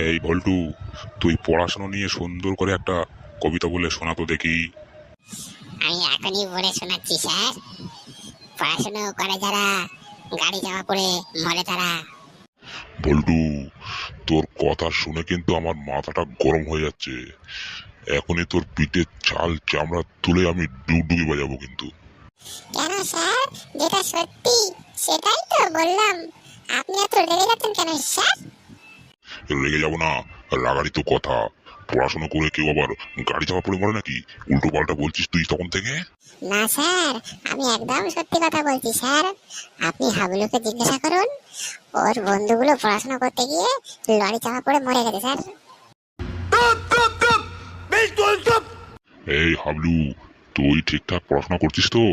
এই বল্টু, তুই পড়াশোনা নিয়ে সুন্দর করে একটা কবিতা বলে শোনা তো দেখি। আমি এখনই বলে শোনাচ্ছি স্যার। পড়াশোনা করে যারা, গাড়ি চাপা পড়ে মরে তারা। বল্টু, তোর কথা শুনে কিন্তু আমার মাথাটা গরম হয়ে যাচ্ছে। এখনই তোর পিঠের চাল চামড়া তুলে আমি ডুগডুগি বাজাবো কিন্তু। কেন স্যার? যেটা সত্যি সেটাই তো বললাম। আপনি এত রেগে যাচ্ছেন কেন স্যার? রেগে যাবো না, রাগারই তো কথা। পড়াশোনা করে কেউ আবার গাড়ি চাপা পড়ে মরে নাকি? উল্টো পাল্টা বলছিস তুই তখন থেকে। না স্যার, আমি একদম সত্যি কথা বলছি স্যার। আপনি হাবলুকে জিজ্ঞাসা করুন, ওর বন্ধুগুলো পড়াশোনা করতে গিয়ে লরি চাপা পড়ে মরে গেছে স্যার। এই হাবলু, তুই ঠিকঠাক পড়াশোনা করছিস তো?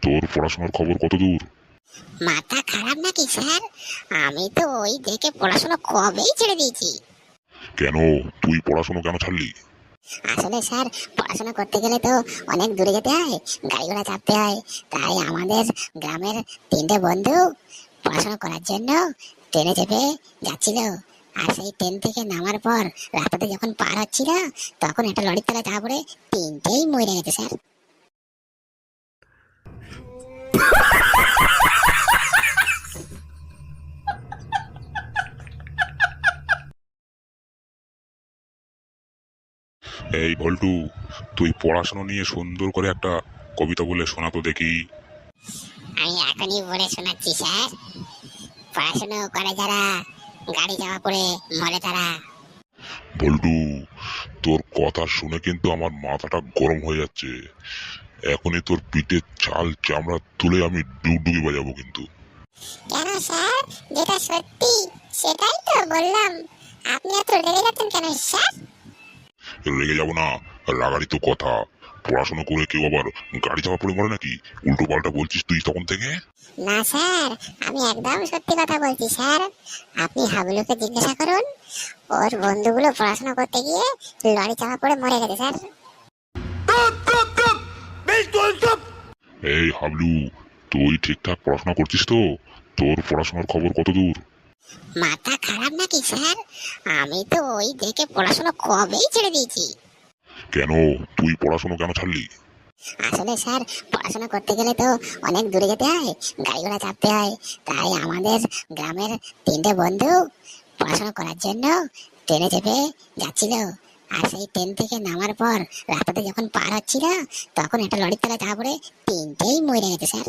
তোর পড়াশোনার খবর কত দূর? মাথা খারাপ নাকি স্যার? আমি তো ওই দেখে পড়াশোনা কবেই ছেড়ে দিয়েছি। কেন, তুই পড়াশোনা কেন ছাড়লি? আসলে স্যার, পড়াশোনা করতে গেলে তো অনেক দূরে যেতে হয়, গাড়ি ঘোড়া চাপতে হয়। তাই আমাদের গ্রামের তিনটে বন্ধু পড়াশোনা করার জন্য ট্রেনে চেপে যাচ্ছিল। আর সেই ট্রেন থেকে নামার পর রাস্তাতে যখন পার হচ্ছিল, তখন একটা লরির তলায় চাপা পড়ে তিনটেই মরে গেছে স্যার। এই বল্টু, তুই পড়াশোনা নিয়ে সুন্দর করে একটা কবিতা বলে শোনা তো দেখি। আমি এখনই বলে শোনাচ্ছি স্যার। পড়াশোনা করে যারা, গাড়ি চাপা পড়ে মরে তারা। বল্টু, তোর কথা শুনে কিন্তু আমার মাথাটা গরম হয়ে যাচ্ছে। এখনই তোর পিঠের চাল চামড়া তুলে আমি ডুগডুগি বাজাবো কিন্তু। কেন স্যার? যেটা সত্যি সেটাই তো বললাম। আপনি এত রেগে যাচ্ছেন কেন স্যার? রেগে যাবো না, রাগারই তো কথা। পড়াশোনা করে কেউ আবার গাড়ি চাপা পড়ে মরে নাকি? উল্টো পাল্টা বলছিস তুই তখন থেকে। না স্যার, আমি একদম সত্যি কথা বলছি স্যার। আপনি হাবলুকে জিজ্ঞাসা করুন, ওর বন্ধুগুলো পড়াশোনা করতে গিয়ে লরি চাপা পড়ে মরে গেছে স্যার। এই হাবলু, তুই ঠিকঠাক পড়াশোনা করছিস তো? তোর পড়াশোনার খবর কত দূর? মাথা খারাপ নাকি স্যার? আমি তো ওই দেখে পড়াশোনা কবেই ছেড়ে দিয়েছি। কেন, তুই পড়াশোনা কেন ছাড়লি? আসলে স্যার, পড়াশোনা করতে গেলে তো অনেক দূরে যেতে হয়, গাড়ি ঘোড়া চাপতে হয়। তাই আমাদের গ্রামের তিনটে বন্ধু পড়াশোনা করার জন্য ট্রেনে চেপে যাচ্ছিল। আর সেই ট্রেন থেকে নামার পর রাস্তাতে যখন পার হচ্ছিল, তখন একটা লরির তলায় চাপা পড়ে তিনটেই মরে গেছে স্যার।